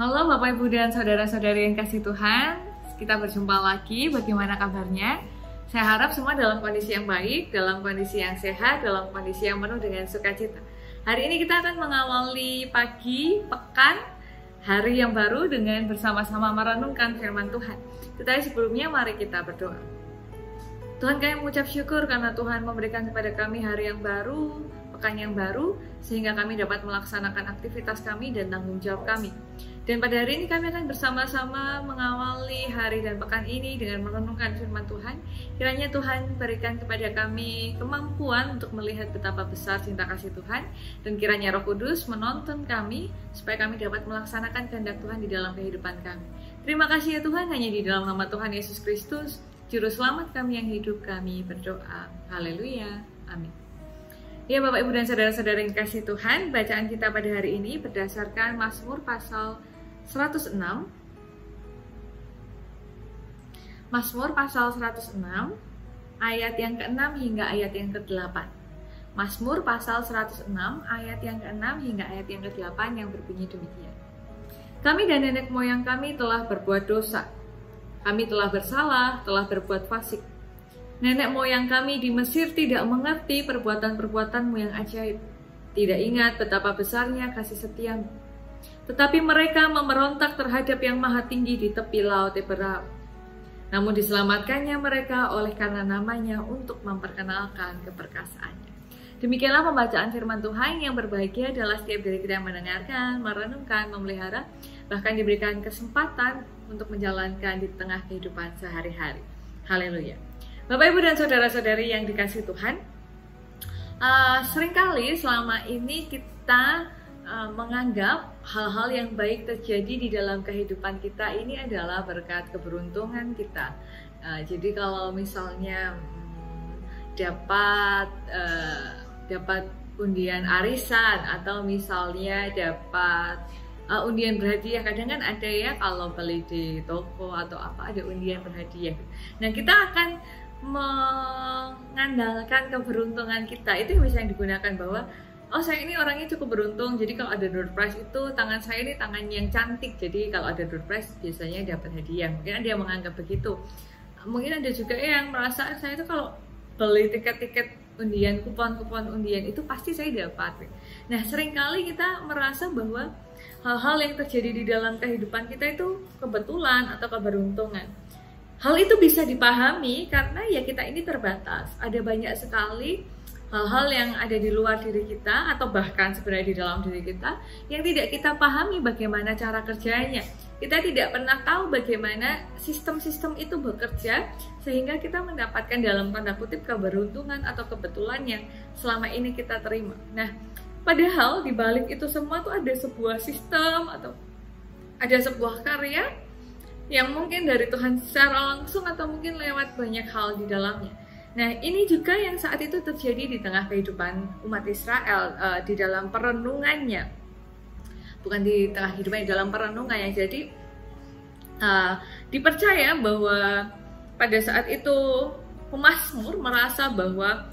Halo Bapak Ibu dan Saudara-saudari yang kasih Tuhan, kita berjumpa lagi. Bagaimana kabarnya? Saya harap semua dalam kondisi yang baik, dalam kondisi yang sehat, dalam kondisi yang penuh dengan sukacita. Hari ini kita akan mengawali pagi, pekan, hari yang baru dengan bersama-sama merenungkan firman Tuhan. Tetapi sebelumnya mari kita berdoa. Tuhan, kami mengucap syukur karena Tuhan memberikan kepada kami hari yang baru, pekan yang baru, sehingga kami dapat melaksanakan aktivitas kami dan tanggung jawab kami. Dan pada hari ini kami akan bersama-sama mengawali hari dan pekan ini dengan merenungkan firman Tuhan. Kiranya Tuhan berikan kepada kami kemampuan untuk melihat betapa besar cinta kasih Tuhan, dan kiranya Roh Kudus menonton kami supaya kami dapat melaksanakan kehendak Tuhan di dalam kehidupan kami. Terima kasih ya Tuhan, hanya di dalam nama Tuhan Yesus Kristus, Juru Selamat kami yang hidup, kami berdoa. Haleluya. Amin. Ya Bapak Ibu dan Saudara-saudara yang kasih Tuhan, bacaan kita pada hari ini berdasarkan Mazmur pasal 106. Mazmur pasal 106 ayat yang ke-6 hingga ayat yang ke-8. Mazmur pasal 106 ayat yang ke-6 hingga ayat yang ke-8 yang berbunyi demikian. Kami dan nenek moyang kami telah berbuat dosa. Kami telah bersalah, telah berbuat fasik. Nenek moyang kami di Mesir tidak mengerti perbuatan-perbuatanmu yang ajaib. Tidak ingat betapa besarnya kasih setiamu. Tetapi mereka memberontak terhadap yang maha tinggi di tepi laut Eberau. Namun diselamatkannya mereka oleh karena namanya untuk memperkenalkan keperkasaannya. Demikianlah pembacaan firman Tuhan. Yang berbahagia adalah setiap dari kita yang mendengarkan, merenungkan, memelihara, bahkan diberikan kesempatan untuk menjalankan di tengah kehidupan sehari-hari. Haleluya. Bapak Ibu dan Saudara-saudari yang dikasihi Tuhan, seringkali selama ini kita menganggap hal-hal yang baik terjadi di dalam kehidupan kita ini adalah berkat keberuntungan kita. Jadi kalau misalnya dapat undian arisan, atau misalnya dapat undian berhadiah, kadang kan ada ya kalau beli di toko atau apa ada undian berhadiah. Nah, kita akan mengandalkan keberuntungan kita. Itu yang bisa digunakan bahwa oh, saya ini orangnya cukup beruntung, jadi kalau ada door prize itu tangan saya ini tangan yang cantik, jadi kalau ada door prize biasanya dapat hadiah. Mungkin ada yang menganggap begitu. Mungkin ada juga yang merasa saya itu kalau beli tiket-tiket undian, kupon-kupon undian itu pasti saya dapat. Nah, seringkali kita merasa bahwa hal-hal yang terjadi di dalam kehidupan kita itu kebetulan atau keberuntungan. Hal itu bisa dipahami karena ya kita ini terbatas. Ada banyak sekali hal-hal yang ada di luar diri kita, atau bahkan sebenarnya di dalam diri kita, yang tidak kita pahami bagaimana cara kerjanya. Kita tidak pernah tahu bagaimana sistem-sistem itu bekerja, sehingga kita mendapatkan dalam tanda kutip keberuntungan atau kebetulan yang selama ini kita terima. Nah, padahal di balik itu semua tuh ada sebuah sistem atau ada sebuah karya yang mungkin dari Tuhan secara langsung atau mungkin lewat banyak hal di dalamnya. Nah, ini juga yang saat itu terjadi di tengah kehidupan umat Israel, di dalam perenungannya. Bukan di tengah hidupnya, di dalam perenungannya. Jadi, dipercaya bahwa pada saat itu pemazmur merasa bahwa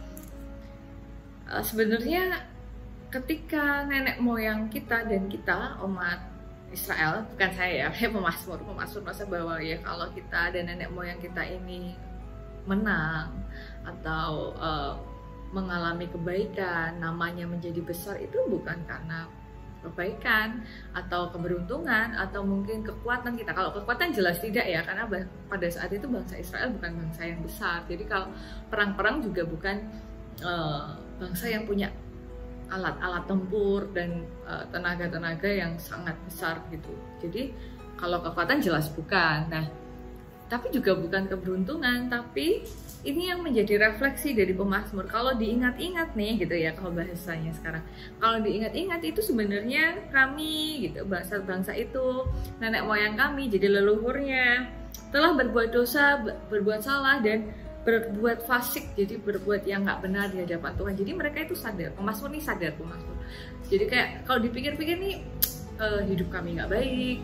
sebenarnya ketika nenek moyang kita dan kita, umat Israel, bukan saya ya, pemazmur merasa bahwa ya kalau kita dan nenek moyang kita ini menang atau mengalami kebaikan, namanya menjadi besar, itu bukan karena kebaikan atau keberuntungan atau mungkin kekuatan kita. Kalau kekuatan jelas tidak ya, karena pada saat itu bangsa Israel bukan bangsa yang besar. Jadi kalau perang-perang juga bukan bangsa yang punya alat-alat tempur dan tenaga-tenaga yang sangat besar gitu. Jadi kalau kekuatan jelas bukan. Nah, tapi juga bukan keberuntungan, tapi ini yang menjadi refleksi dari pemazmur. Kalau diingat-ingat nih gitu ya, kalau bahasanya sekarang, kalau diingat-ingat itu sebenarnya kami gitu, bangsa-bangsa itu, nenek moyang kami, jadi leluhurnya telah berbuat dosa, berbuat salah, dan berbuat fasik, jadi berbuat yang nggak benar di hadapan Tuhan. Jadi mereka itu sadar, pemazmur ini sadar, pemazmur. Jadi kayak kalau dipikir-pikir nih, hidup kami nggak baik,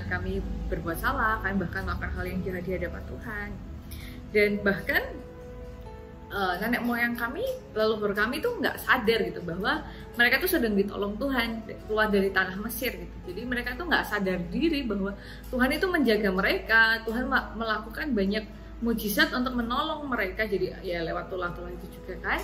kami berbuat salah, kami bahkan melakukan hal yang jahat di hadapan Tuhan. Dan bahkan nenek moyang kami, leluhur kami tuh nggak sadar gitu bahwa mereka tuh sedang ditolong Tuhan keluar dari tanah Mesir gitu. Jadi mereka tuh nggak sadar diri bahwa Tuhan itu menjaga mereka, Tuhan melakukan banyak mujizat untuk menolong mereka. Jadi ya lewat tulah-tulah itu juga kan,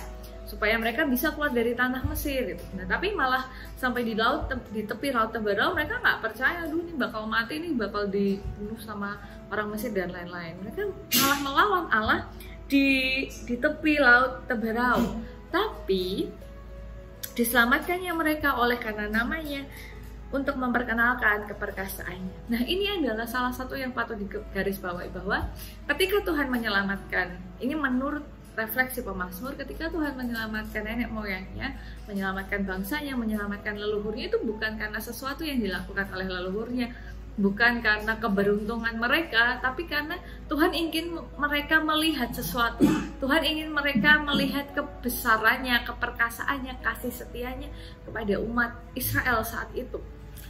supaya mereka bisa keluar dari tanah Mesir gitu. Nah tapi malah sampai di laut, di tepi laut Teberau, mereka nggak percaya, aduh ini bakal mati, ini bakal dibunuh sama orang Mesir dan lain-lain. Mereka malah melawan Allah di tepi laut Teberau. Tapi diselamatkannya mereka oleh karena namanya, untuk memperkenalkan keperkasaannya. Nah ini adalah salah satu yang patut digarisbawahi, bahwa ketika Tuhan menyelamatkan, ini menurut refleksi pemazmur, ketika Tuhan menyelamatkan nenek moyangnya, menyelamatkan bangsanya, menyelamatkan leluhurnya, itu bukan karena sesuatu yang dilakukan oleh leluhurnya, bukan karena keberuntungan mereka, tapi karena Tuhan ingin mereka melihat sesuatu. Tuhan ingin mereka melihat kebesarannya, keperkasaannya, kasih setianya kepada umat Israel saat itu.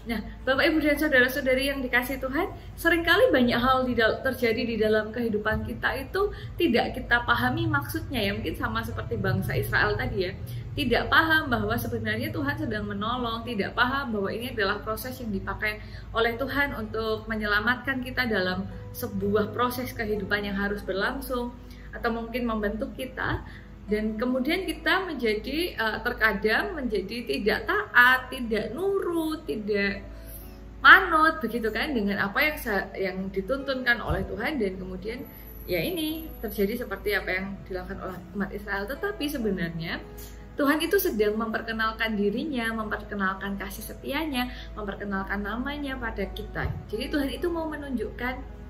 Nah, Bapak Ibu dan saudara-saudari yang dikasihi Tuhan, seringkali banyak hal terjadi di dalam kehidupan kita itu tidak kita pahami maksudnya ya. Mungkin sama seperti bangsa Israel tadi ya, tidak paham bahwa sebenarnya Tuhan sedang menolong, tidak paham bahwa ini adalah proses yang dipakai oleh Tuhan untuk menyelamatkan kita dalam sebuah proses kehidupan yang harus berlangsung, atau mungkin membentuk kita. Dan kemudian kita menjadi terkadang menjadi tidak taat, tidak nurut, tidak manut begitu kan dengan apa yang dituntunkan oleh Tuhan. Dan kemudian ya ini terjadi seperti apa yang dilakukan oleh umat Israel. Tetapi sebenarnya Tuhan itu sedang memperkenalkan dirinya, memperkenalkan kasih setianya, memperkenalkan namanya pada kita. Jadi Tuhan itu mau menunjukkan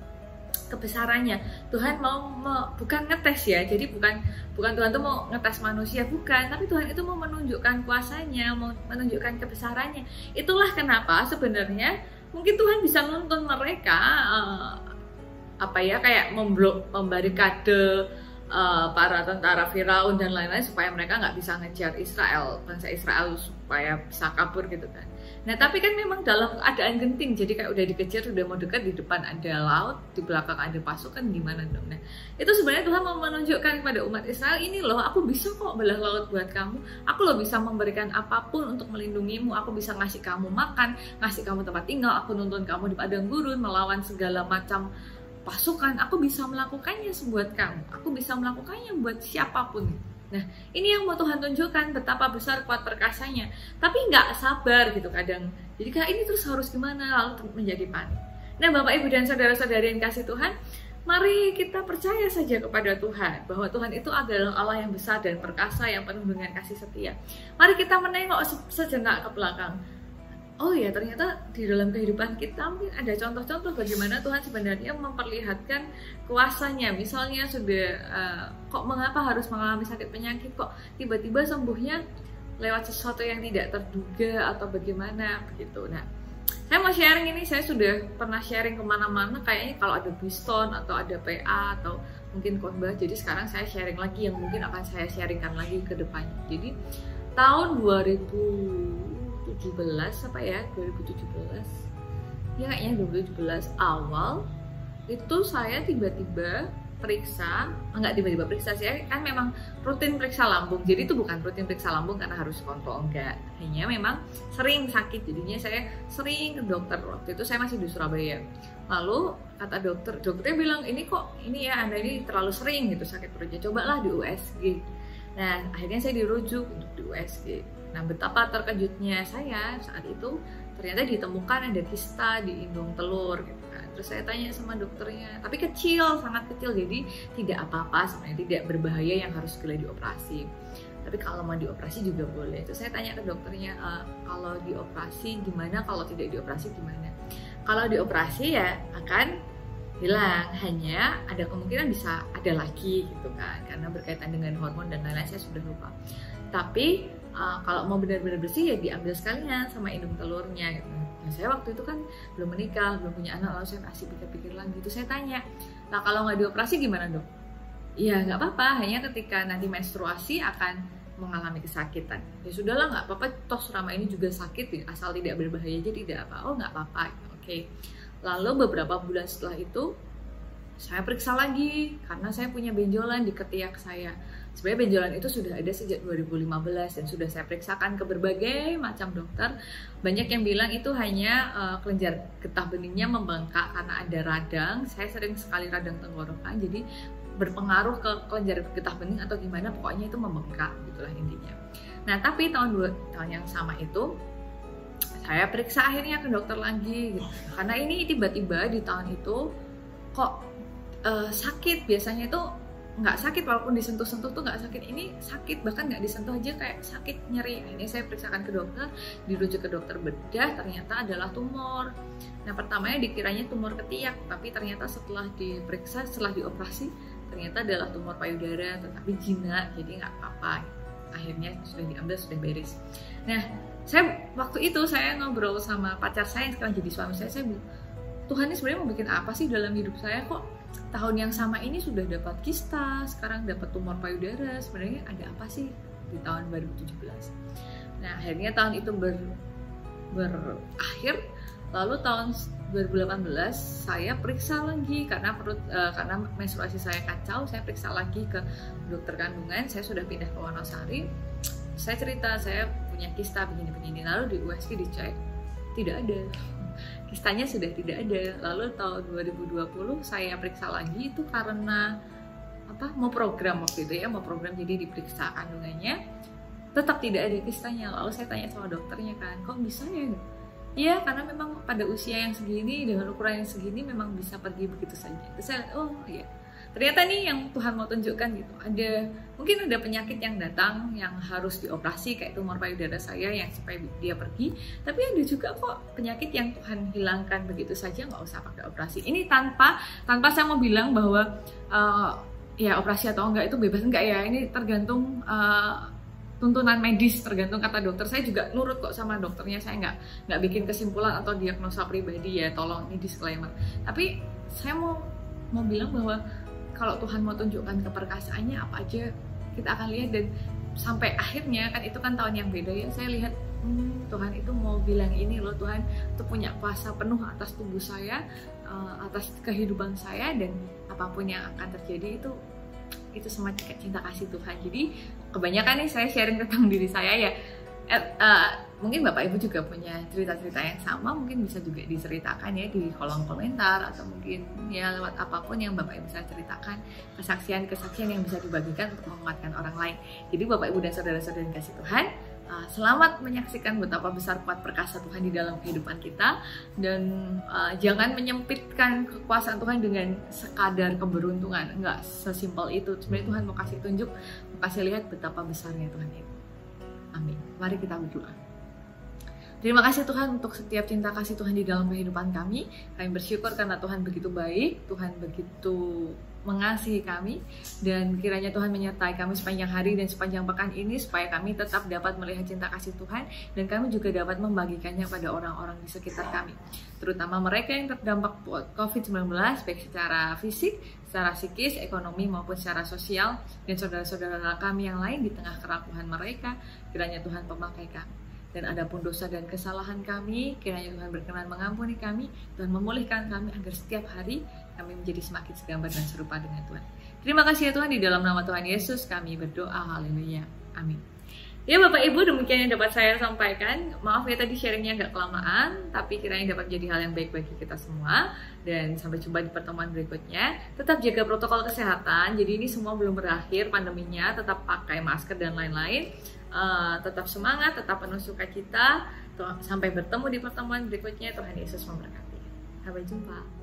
kebesarannya. Tuhan mau bukan ngetes ya, jadi bukan Tuhan itu mau ngetes manusia, bukan, tapi Tuhan itu mau menunjukkan kuasanya, mau menunjukkan kebesarannya. Itulah kenapa sebenarnya mungkin Tuhan bisa menuntun mereka kayak membarikade para tentara Firaun dan lain-lain supaya mereka nggak bisa ngejar Israel, bangsa Israel, supaya bisa kabur gitu kan. Nah tapi kan memang dalam keadaan genting, jadi kayak udah dikejar, udah mau dekat, di depan ada laut, di belakang ada pasukan, gimana dong? Nah itu sebenarnya Tuhan mau menunjukkan kepada umat Israel, ini loh aku bisa kok belah laut buat kamu, aku loh bisa memberikan apapun untuk melindungimu, aku bisa ngasih kamu makan, ngasih kamu tempat tinggal, aku nuntun kamu di padang gurun melawan segala macam pasukan, aku bisa melakukannya buat kamu, aku bisa melakukannya buat siapapun. Nah ini yang mau Tuhan tunjukkan, betapa besar kuat perkasanya, tapi nggak sabar gitu kadang. Jadi kayak ini terus harus gimana, lalu menjadi panik. Nah Bapak Ibu dan saudara-saudari yang kasih Tuhan, mari kita percaya saja kepada Tuhan, bahwa Tuhan itu adalah Allah yang besar dan perkasa, yang penuh dengan kasih setia. Mari kita menengok sejenak ke belakang. Oh ya, ternyata di dalam kehidupan kita mungkin ada contoh-contoh bagaimana Tuhan sebenarnya memperlihatkan kuasanya. Misalnya sudah kok mengapa harus mengalami sakit penyakit, kok tiba-tiba sembuhnya lewat sesuatu yang tidak terduga atau bagaimana begitu. Nah saya mau sharing ini, saya sudah pernah sharing kemana-mana kayaknya kalau ada Biston atau ada PA atau mungkin khotbah. Jadi sekarang saya sharing lagi yang mungkin akan saya sharingkan lagi ke depannya. Jadi tahun 2017 apa ya, 2017 ya kayaknya 2017 awal itu saya tiba-tiba periksa, enggak tiba-tiba periksa, saya kan memang rutin periksa lambung. Jadi itu bukan rutin periksa lambung karena harus kontrol, enggak, hanya memang sering sakit, jadinya saya sering ke dokter. Waktu itu saya masih di Surabaya, lalu kata dokternya bilang ini kok ini ya Anda ini terlalu sering gitu sakit perutnya, cobalah di USG. Nah akhirnya saya dirujuk untuk di USG. Nah betapa terkejutnya saya saat itu, ternyata ditemukan ada kista di indung telur gitu kan. Terus saya tanya sama dokternya, tapi kecil, sangat kecil, jadi tidak apa-apa sebenarnya, tidak berbahaya yang harus segera dioperasi. Tapi kalau mau dioperasi juga boleh. Terus saya tanya ke dokternya, kalau dioperasi gimana, kalau tidak dioperasi gimana? Kalau dioperasi ya akan hilang, hanya ada kemungkinan bisa ada lagi gitu kan, karena berkaitan dengan hormon dan lain-lain, saya sudah lupa. Tapi kalau mau benar-benar bersih ya diambil sekalian sama indung telurnya gitu. Nah saya waktu itu kan belum menikah, belum punya anak, lalu saya masih pikir-pikir lagi gitu. Saya tanya, nah kalau nggak dioperasi gimana dok? Ya nggak apa-apa, hanya ketika nanti menstruasi akan mengalami kesakitan. Ya sudahlah nggak apa-apa, toh selama ini juga sakit, asal tidak berbahaya aja tidak apa. Oh nggak apa-apa, oke. Lalu beberapa bulan setelah itu saya periksa lagi karena saya punya benjolan di ketiak saya. Sebenarnya benjolan itu sudah ada sejak 2015 dan sudah saya periksakan ke berbagai macam dokter. Banyak yang bilang itu hanya kelenjar getah benihnya membengkak karena ada radang. Saya sering sekali radang tenggorokan, jadi berpengaruh ke kelenjar getah bening atau gimana, pokoknya itu membengkak, gitulah intinya. Nah, tapi tahun yang sama itu saya periksa akhirnya ke dokter lagi gitu. Karena ini tiba-tiba di tahun itu kok sakit. Biasanya itu nggak sakit, walaupun disentuh-sentuh tuh nggak sakit. Ini sakit, bahkan nggak disentuh aja kayak sakit, nyeri. Ini saya periksakan ke dokter, dirujuk ke dokter bedah, ternyata adalah tumor. Nah, pertamanya dikiranya tumor ketiak, tapi ternyata setelah diperiksa, setelah dioperasi, ternyata adalah tumor payudara, tetapi jinak, jadi nggak apa-apa. Akhirnya sudah diambil, sudah beres. Nah, waktu itu saya ngobrol sama pacar saya yang sekarang jadi suami saya bilang, Tuhan ini sebenarnya mau bikin apa sih dalam hidup saya, kok tahun yang sama ini sudah dapat kista, sekarang dapat tumor payudara, sebenarnya ada apa sih di tahun 2017. Nah, akhirnya tahun itu berakhir, lalu tahun 2018 saya periksa lagi karena menstruasi saya kacau. Saya periksa lagi ke dokter kandungan, saya sudah pindah ke Wonosari. Saya cerita saya punya kista begini-begini, lalu di USG dicek, tidak ada. Kistanya sudah tidak ada. Lalu tahun 2020 saya periksa lagi, itu karena mau program waktu itu ya, mau program, jadi diperiksa kandungannya, tetap tidak ada kistanya. Lalu saya tanya sama dokternya kan, kok bisa ya? Iya, karena memang pada usia yang segini dengan ukuran yang segini memang bisa pergi begitu saja. Terus saya, oh iya, ternyata nih yang Tuhan mau tunjukkan gitu. Mungkin ada penyakit yang datang yang harus dioperasi kayak tumor payudara saya yang supaya dia pergi. Tapi ada juga kok penyakit yang Tuhan hilangkan begitu saja, nggak usah pakai operasi. Ini tanpa saya mau bilang bahwa ya operasi atau enggak itu bebas, enggak ya. Ini tergantung tuntunan medis, tergantung kata dokter. Saya juga nurut kok sama dokternya, saya nggak bikin kesimpulan atau diagnosa pribadi ya, tolong ini disclaimer. Tapi saya mau bilang bahwa kalau Tuhan mau tunjukkan keperkasaannya apa aja, kita akan lihat. Dan sampai akhirnya kan itu kan tahun yang beda ya, saya lihat Tuhan itu mau bilang ini loh, Tuhan itu punya kuasa penuh atas tubuh saya, atas kehidupan saya, dan apapun yang akan terjadi itu semua cinta kasih Tuhan. Jadi kebanyakan nih saya sharing tentang diri saya ya. Mungkin Bapak Ibu juga punya cerita-cerita yang sama, mungkin bisa juga diceritakan ya di kolom komentar, atau mungkin ya lewat apapun yang Bapak Ibu bisa ceritakan, kesaksian yang bisa dibagikan untuk menguatkan orang lain. Jadi Bapak Ibu dan saudara-saudara yang kasih Tuhan, selamat menyaksikan betapa besar kuat perkasa Tuhan di dalam kehidupan kita, dan jangan menyempitkan kekuasaan Tuhan dengan sekadar keberuntungan. Enggak sesimpel itu. Sebenarnya Tuhan mau kasih tunjuk, mau kasih lihat betapa besarnya Tuhan itu. Amin. Mari kita berdoa. Terima kasih Tuhan untuk setiap cinta kasih Tuhan di dalam kehidupan kami. Kami bersyukur karena Tuhan begitu baik, Tuhan begitu mengasihi kami, dan kiranya Tuhan menyertai kami sepanjang hari dan sepanjang pekan ini, supaya kami tetap dapat melihat cinta kasih Tuhan, dan kami juga dapat membagikannya pada orang-orang di sekitar kami, terutama mereka yang terdampak COVID-19, baik secara fisik, secara psikis, ekonomi, maupun secara sosial, dan saudara-saudara kami yang lain di tengah kerapuhan mereka. Kiranya Tuhan pemakai kami. Dan adapun dosa dan kesalahan kami, kiranya Tuhan berkenan mengampuni kami, Tuhan memulihkan kami agar setiap hari kami menjadi semakin segambar dan serupa dengan Tuhan. Terima kasih ya Tuhan, di dalam nama Tuhan Yesus kami berdoa, haleluya, amin. Ya Bapak Ibu, demikian yang dapat saya sampaikan. Maaf ya tadi sharingnya agak kelamaan, tapi kiranya dapat menjadi hal yang baik bagi kita semua. Dan sampai jumpa di pertemuan berikutnya. Tetap jaga protokol kesehatan, jadi ini semua belum berakhir pandeminya, tetap pakai masker dan lain-lain. Tetap semangat, tetap penuh sukacita. Sampai bertemu di pertemuan berikutnya. Tuhan Yesus memberkati. Sampai jumpa.